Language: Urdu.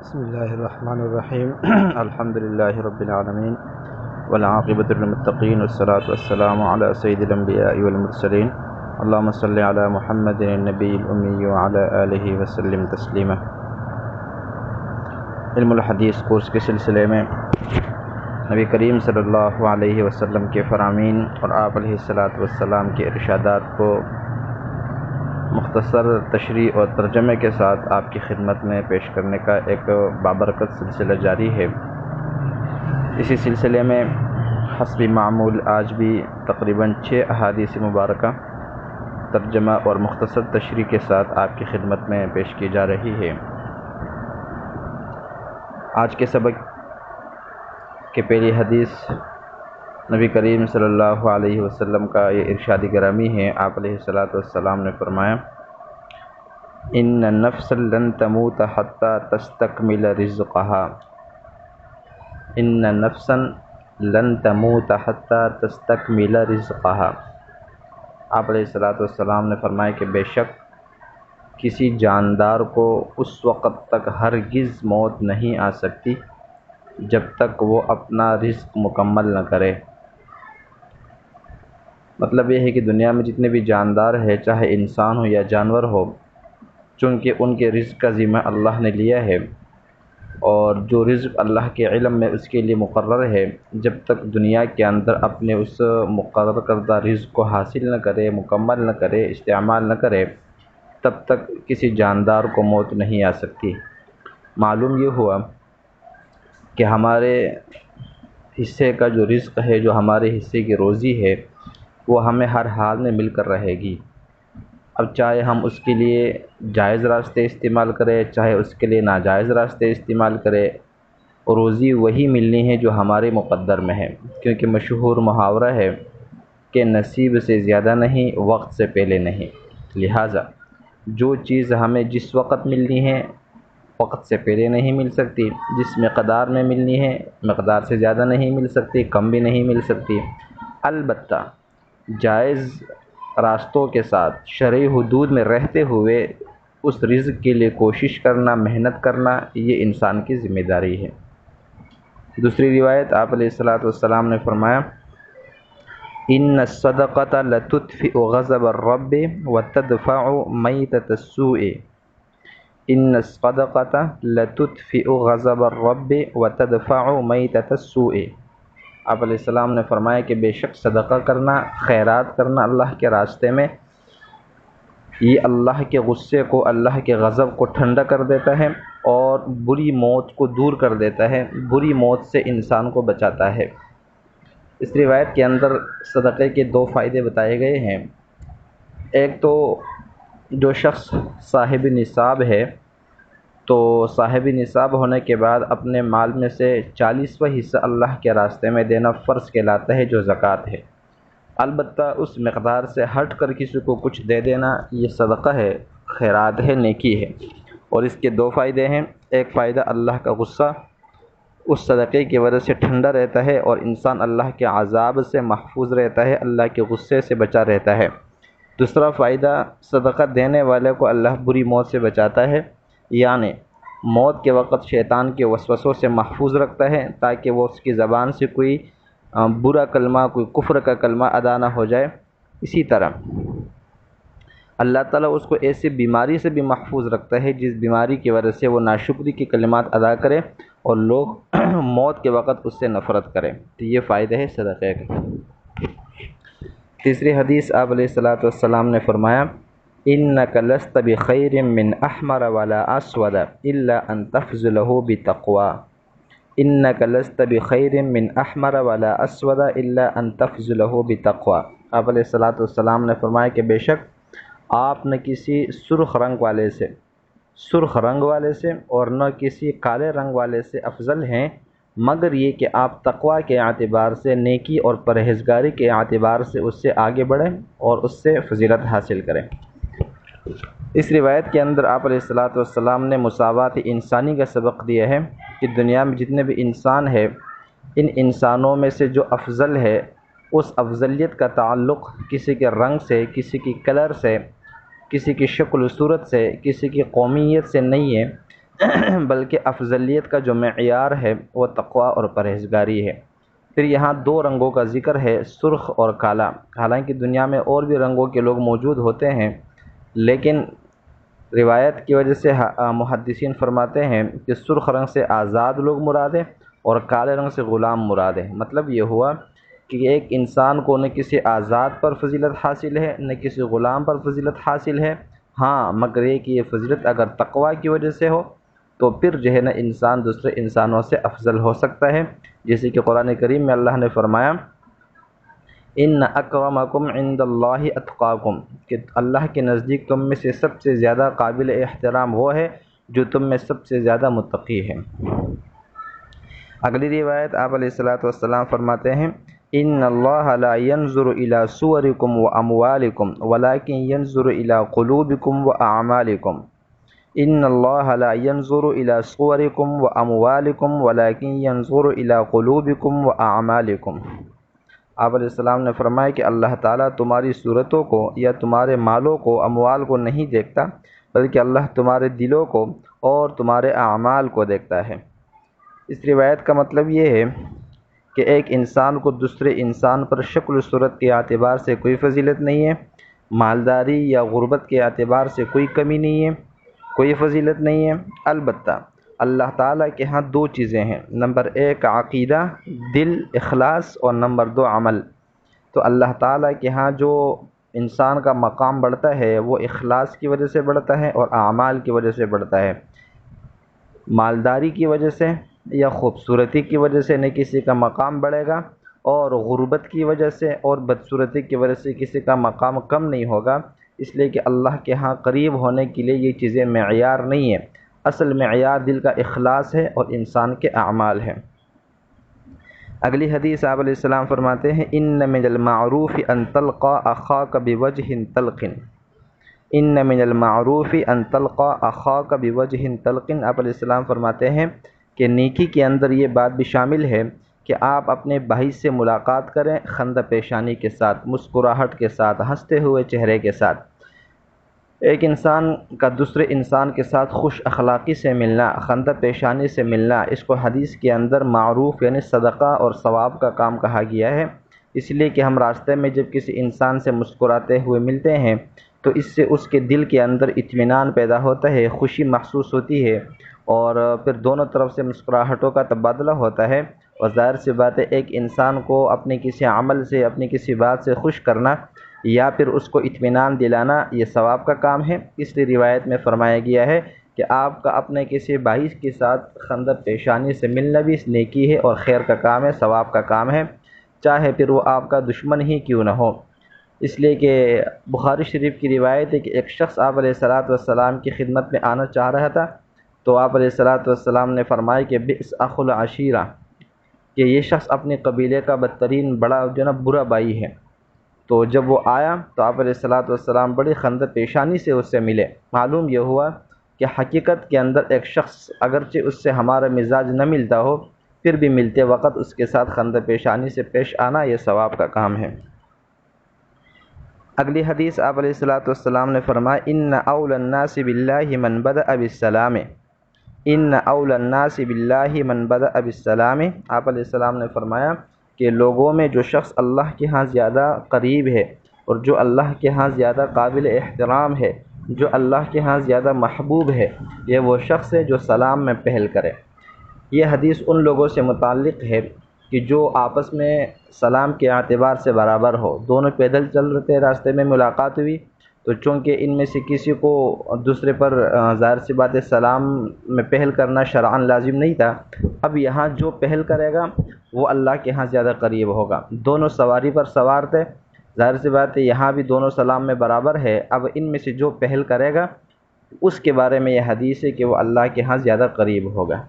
بسم اللہ الرحمن الرحیم الحمد للہ رب العالمین والعاقبۃ للمتقین والصلاۃ والسلام علی سید الانبیاء والمرسلین اللہم صلی علی محمد النبی الامی وعلی آلہ وسلم تسلیما۔ علم الحدیث کورس کے سلسلے میں نبی کریم صلی اللہ علیہ وسلم کے فرامین اور آپ علیہ الصلاۃ والسلام کے ارشادات کو مختصر تشریح اور ترجمے کے ساتھ آپ کی خدمت میں پیش کرنے کا ایک بابرکت سلسلہ جاری ہے۔ اسی سلسلے میں حسب معمول آج بھی تقریباً 6 احادیث مبارکہ ترجمہ اور مختصر تشریح کے ساتھ آپ کی خدمت میں پیش کی جا رہی ہے۔ آج کے سبق کی پہلی حدیث نبی کریم صلی اللہ علیہ وسلم کا یہ ارشاد گرامی ہے۔ آپ علیہ الصلاۃ والسلام نے فرمایا: ان نفس لن تموت حتی تستکمل رزقها، ان نفسا لن تموت حتی تستکمل رزقها۔ آپ علیہ الصلاۃ والسلام نے فرمایا کہ بے شک کسی جاندار کو اس وقت تک ہرگز موت نہیں آ سکتی جب تک وہ اپنا رزق مکمل نہ کرے۔ مطلب یہ ہے کہ دنیا میں جتنے بھی جاندار ہیں، چاہے انسان ہو یا جانور ہو، چونکہ ان کے رزق کا ذمہ اللہ نے لیا ہے، اور جو رزق اللہ کے علم میں اس کے لیے مقرر ہے، جب تک دنیا کے اندر اپنے اس مقرر کردہ رزق کو حاصل نہ کرے، مکمل نہ کرے، استعمال نہ کرے، تب تک کسی جاندار کو موت نہیں آ سکتی۔ معلوم یہ ہوا کہ ہمارے حصے کا جو رزق ہے، جو ہمارے حصے کی روزی ہے، وہ ہمیں ہر حال میں مل کر رہے گی۔ اب چاہے ہم اس کے لیے جائز راستے استعمال کریں، چاہے اس کے لیے ناجائز راستے استعمال کریں، روزی وہی ملنی ہے جو ہمارے مقدر میں ہے، کیونکہ مشہور محاورہ ہے کہ نصیب سے زیادہ نہیں، وقت سے پہلے نہیں۔ لہٰذا جو چیز ہمیں جس وقت ملنی ہے، وقت سے پہلے نہیں مل سکتی، جس مقدار میں ملنی ہے، مقدار سے زیادہ نہیں مل سکتی، کم بھی نہیں مل سکتی۔ البتہ جائز راستوں کے ساتھ شرعی حدود میں رہتے ہوئے اس رزق کے لیے کوشش کرنا، محنت کرنا، یہ انسان کی ذمہ داری ہے۔ دوسری روایت آپ علیہ الصلاۃ والسلام نے فرمایا: ان الصدقۃ لتطفئ غضب الرب وتدفع میتۃ السوء، ان الصدقۃ لتطفئ غضب الرب وتدفع میتۃ السوء۔ آپ علیہ السلام نے فرمایا کہ بے شک صدقہ کرنا، خیرات کرنا اللہ کے راستے میں، یہ اللہ کے غصے کو، اللہ کے غضب کو ٹھنڈا کر دیتا ہے اور بری موت کو دور کر دیتا ہے، بری موت سے انسان کو بچاتا ہے۔ اس روایت کے اندر صدقے کے 2 فائدے بتائے گئے ہیں۔ ایک تو جو شخص صاحب نصاب ہے، تو صاحب نصاب ہونے کے بعد اپنے مال میں سے 40واں حصہ اللہ کے راستے میں دینا فرض کہلاتا ہے، جو زکوٰۃ ہے۔ البتہ اس مقدار سے ہٹ کر کسی کو کچھ دے دینا، یہ صدقہ ہے، خیرات ہے، نیکی ہے۔ اور اس کے 2 فائدے ہیں۔ ایک فائدہ، اللہ کا غصہ اس صدقے کی وجہ سے ٹھنڈا رہتا ہے اور انسان اللہ کے عذاب سے محفوظ رہتا ہے، اللہ کے غصے سے بچا رہتا ہے۔ دوسرا فائدہ، صدقہ دینے والے کو اللہ بری موت سے بچاتا ہے، یعنی موت کے وقت شیطان کے وسوسوں سے محفوظ رکھتا ہے، تاکہ وہ اس کی زبان سے کوئی برا کلمہ، کوئی کفر کا کلمہ ادا نہ ہو جائے۔ اسی طرح اللہ تعالیٰ اس کو ایسی بیماری سے بھی محفوظ رکھتا ہے جس بیماری کی وجہ سے وہ ناشکری کے کلمات ادا کرے اور لوگ موت کے وقت اس سے نفرت کریں۔ تو یہ فائدہ ہے صدقے کا۔ تیسری حدیث آپ علیہ الصلاۃ والسلام نے فرمایا: انک لست بخیر من احمر ولا اسود الا ان تفضله بتقوی، انک لست بخیر من احمر ولا اسود الا ان تفضله بتقوی۔ آپ علیہ الصلاۃ والسلام نے فرمایا کہ بے شک آپ نہ کسی سرخ رنگ والے سے اور نہ کسی کالے رنگ والے سے افضل ہیں، مگر یہ کہ آپ تقوی کے اعتبار سے، نیکی اور پرہیزگاری کے اعتبار سے اس سے آگے بڑھیں اور اس سے فضیلت حاصل کریں۔ اس روایت کے اندر آپ علیہ الصلاۃ والسلام نے مساوات انسانی کا سبق دیا ہے کہ دنیا میں جتنے بھی انسان ہیں، ان انسانوں میں سے جو افضل ہے، اس افضلیت کا تعلق کسی کے رنگ سے، کسی کی کلر سے، کسی کی شکل و صورت سے، کسی کی قومیت سے نہیں ہے، بلکہ افضلیت کا جو معیار ہے وہ تقوی اور پرہیزگاری ہے۔ پھر یہاں دو رنگوں کا ذکر ہے، سرخ اور کالا۔ حالانکہ دنیا میں اور بھی رنگوں کے لوگ موجود ہوتے ہیں، لیکن روایت کی وجہ سے محدثین فرماتے ہیں کہ سرخ رنگ سے آزاد لوگ مراد ہے اور کالے رنگ سے غلام مراد ہے۔ مطلب یہ ہوا کہ ایک انسان کو نہ کسی آزاد پر فضیلت حاصل ہے نہ کسی غلام پر فضیلت حاصل ہے، ہاں مگر یہ کہ یہ فضیلت اگر تقوی کی وجہ سے ہو تو پھر جو ہے نا انسان دوسرے انسانوں سے افضل ہو سکتا ہے، جیسے کہ قرآن کریم میں اللہ نے فرمایا ان اکرمکم عند اللہ اتقاکم، کہ اللہ کے نزدیک تم میں سے سب سے زیادہ قابل احترام وہ ہے جو تم میں سب سے زیادہ متقی ہے۔ اگلی روایت آپ علیہ الصلوۃ والسلام فرماتے ہیں ان اللہ لا ينظر الى صورکم واموالکم ولکن ينظر الى قلوبکم واعمالکم، ان اللہ لا ينظر الى صورکم واموالکم ولکن ينظر الى قلوبکم واعمالکم۔ آپ علیہ السلام نے فرمایا کہ اللہ تعالیٰ تمہاری صورتوں کو یا تمہارے مالوں کو، اموال کو نہیں دیکھتا، بلکہ اللہ تمہارے دلوں کو اور تمہارے اعمال کو دیکھتا ہے۔ اس روایت کا مطلب یہ ہے کہ ایک انسان کو دوسرے انسان پر شکل و صورت کے اعتبار سے کوئی فضیلت نہیں ہے، مالداری یا غربت کے اعتبار سے کوئی کمی نہیں ہے، کوئی فضیلت نہیں ہے۔ البتہ اللہ تعالیٰ کے ہاں دو چیزیں ہیں، نمبر ایک عقیدہ، دل، اخلاص، اور نمبر دو عمل۔ تو اللہ تعالیٰ کے ہاں جو انسان کا مقام بڑھتا ہے وہ اخلاص کی وجہ سے بڑھتا ہے اور اعمال کی وجہ سے بڑھتا ہے۔ مالداری کی وجہ سے یا خوبصورتی کی وجہ سے نہ کسی کا مقام بڑھے گا، اور غربت کی وجہ سے اور بدصورتی کی وجہ سے کسی کا مقام کم نہیں ہوگا، اس لیے کہ اللہ کے ہاں قریب ہونے کے لیے یہ چیزیں معیار نہیں ہیں، اصل معیار دل کا اخلاص ہے اور انسان کے اعمال ہیں۔ اگلی حدیث آپ علیہ السلام فرماتے ہیں ان من المعروف ان تلقى اخاك بوجه طلق، ان من المعروف ان تلقى اخاك بوجه طلق۔ آپ علیہ السلام فرماتے ہیں کہ نیکی کے اندر یہ بات بھی شامل ہے کہ آپ اپنے بھائی سے ملاقات کریں خندہ پیشانی کے ساتھ، مسکراہٹ کے ساتھ، ہنستے ہوئے چہرے کے ساتھ۔ ایک انسان کا دوسرے انسان کے ساتھ خوش اخلاقی سے ملنا، خندہ پیشانی سے ملنا، اس کو حدیث کے اندر معروف یعنی صدقہ اور ثواب کا کام کہا گیا ہے، اس لیے کہ ہم راستے میں جب کسی انسان سے مسکراتے ہوئے ملتے ہیں تو اس سے اس کے دل کے اندر اطمینان پیدا ہوتا ہے، خوشی محسوس ہوتی ہے، اور پھر دونوں طرف سے مسکراہٹوں کا تبادلہ ہوتا ہے، اور ظاہر سی بات ہے ایک انسان کو اپنے کسی عمل سے، اپنی کسی بات سے خوش کرنا یا پھر اس کو اطمینان دلانا یہ ثواب کا کام ہے۔ اس لیے روایت میں فرمایا گیا ہے کہ آپ کا اپنے کسی بھائی کے ساتھ خندہ پیشانی سے ملنا بھی اس نیکی ہے اور خیر کا کام ہے، ثواب کا کام ہے، چاہے پھر وہ آپ کا دشمن ہی کیوں نہ ہو۔ اس لیے کہ بخاری شریف کی روایت ہے کہ ایک شخص آپ علیہ الصلوۃ والسلام کی خدمت میں آنا چاہ رہا تھا، تو آپ علیہ الصلوۃ والسلام نے فرمایا کہ بئس اخو العشیرہ، کہ یہ شخص اپنے قبیلے کا بدترین بڑا جو نا برا بھائی ہے۔ تو جب وہ آیا تو آپ علیہ الصلوۃ والسلام بڑی خندہ پیشانی سے اس سے ملے۔ معلوم یہ ہوا کہ حقیقت کے اندر ایک شخص اگرچہ اس سے ہمارا مزاج نہ ملتا ہو، پھر بھی ملتے وقت اس کے ساتھ خندہ پیشانی سے پیش آنا یہ ثواب کا کام ہے۔ اگلی حدیث آپ علیہ الصلوۃ والسلام نے فرمایا ان اولی الناس باللہ من بدأ بالسلام، ان اولی الناس باللہ من بدأ بالسلام۔ آپ علیہ السلام نے فرمایا کہ لوگوں میں جو شخص اللہ کے ہاں زیادہ قریب ہے اور جو اللہ کے ہاں زیادہ قابل احترام ہے، جو اللہ کے ہاں زیادہ محبوب ہے، یہ وہ شخص ہے جو سلام میں پہل کرے۔ یہ حدیث ان لوگوں سے متعلق ہے کہ جو آپس میں سلام کے اعتبار سے برابر ہو، دونوں پیدل چل رہے تھے، راستے میں ملاقات ہوئی، تو چونکہ ان میں سے کسی کو دوسرے پر ظاہر سی بات ہے سلام میں پہل کرنا شرعاً لازم نہیں تھا، اب یہاں جو پہل کرے گا وہ اللہ کے ہاں زیادہ قریب ہوگا۔ دونوں سواری پر سوار تھے، ظاہر سی بات ہے یہاں بھی دونوں سلام میں برابر ہے، اب ان میں سے جو پہل کرے گا اس کے بارے میں یہ حدیث ہے کہ وہ اللہ کے ہاں زیادہ قریب ہوگا۔